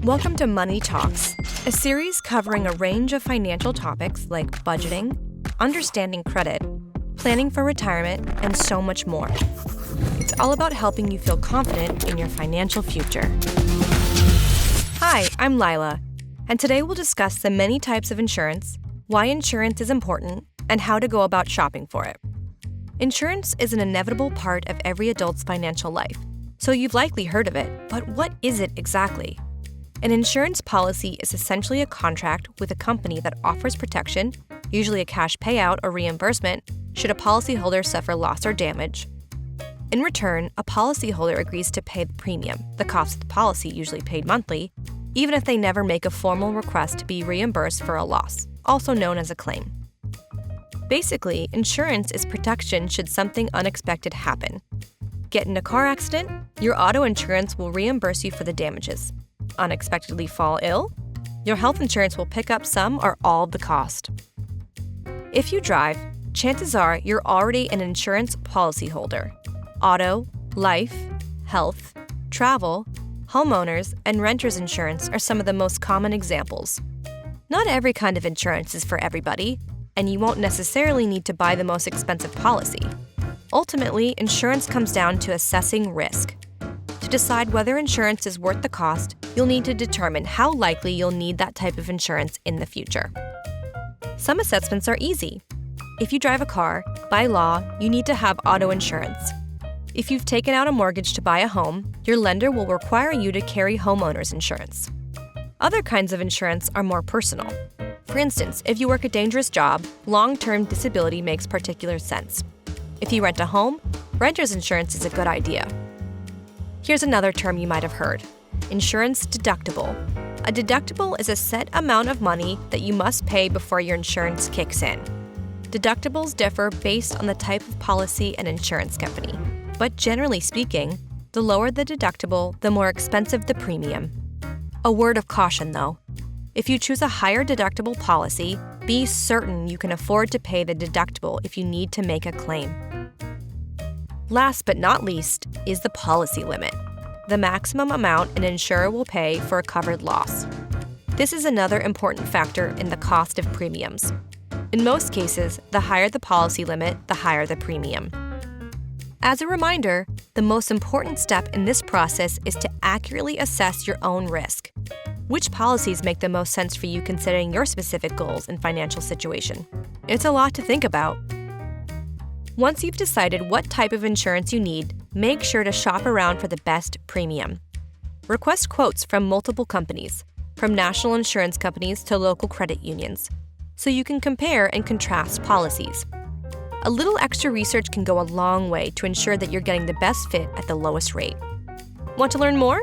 Welcome to Money Talks, a series covering a range of financial topics like budgeting, understanding credit, planning for retirement, and so much more. It's all about helping you feel confident in your financial future. Hi, I'm Lila, and today we'll discuss the many types of insurance, why insurance is important, and how to go about shopping for it. Insurance is an inevitable part of every adult's financial life, so you've likely heard of it, but what is it exactly? An insurance policy is essentially a contract with a company that offers protection, usually a cash payout or reimbursement, should a policyholder suffer loss or damage. In return, a policyholder agrees to pay the premium, the cost of the policy usually paid monthly, even if they never make a formal request to be reimbursed for a loss, also known as a claim. Basically, insurance is protection should something unexpected happen. Get in a car accident, your auto insurance will reimburse you for the damages. Unexpectedly fall ill, your health insurance will pick up some or all of the cost. If you drive, chances are you're already an insurance policyholder. Auto, life, health, travel, homeowners, and renters insurance are some of the most common examples. Not every kind of insurance is for everybody, and you won't necessarily need to buy the most expensive policy. Ultimately, insurance comes down to assessing risk. To decide whether insurance is worth the cost, you'll need to determine how likely you'll need that type of insurance in the future. Some assessments are easy. If you drive a car, by law, you need to have auto insurance. If you've taken out a mortgage to buy a home, your lender will require you to carry homeowners insurance. Other kinds of insurance are more personal. For instance, if you work a dangerous job, long-term disability makes particular sense. If you rent a home, renter's insurance is a good idea. Here's another term you might have heard: insurance deductible. A deductible is a set amount of money that you must pay before your insurance kicks in. Deductibles differ based on the type of policy and insurance company, but generally speaking, the lower the deductible, the more expensive the premium. A word of caution though: if you choose a higher deductible policy, be certain you can afford to pay the deductible if you need to make a claim. Last but not least is the policy limit, the maximum amount an insurer will pay for a covered loss. This is another important factor in the cost of premiums. In most cases, the higher the policy limit, the higher the premium. As a reminder, the most important step in this process is to accurately assess your own risk. Which policies make the most sense for you considering your specific goals and financial situation? It's a lot to think about. Once you've decided what type of insurance you need, make sure to shop around for the best premium. Request quotes from multiple companies, from national insurance companies to local credit unions, so you can compare and contrast policies. A little extra research can go a long way to ensure that you're getting the best fit at the lowest rate. Want to learn more?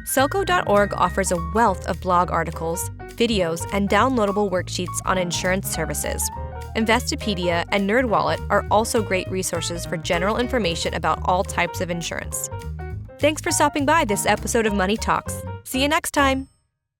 Selco.org offers a wealth of blog articles, videos, and downloadable worksheets on insurance services. Investopedia and NerdWallet are also great resources for general information about all types of insurance. Thanks for stopping by this episode of Money Talks. See you next time.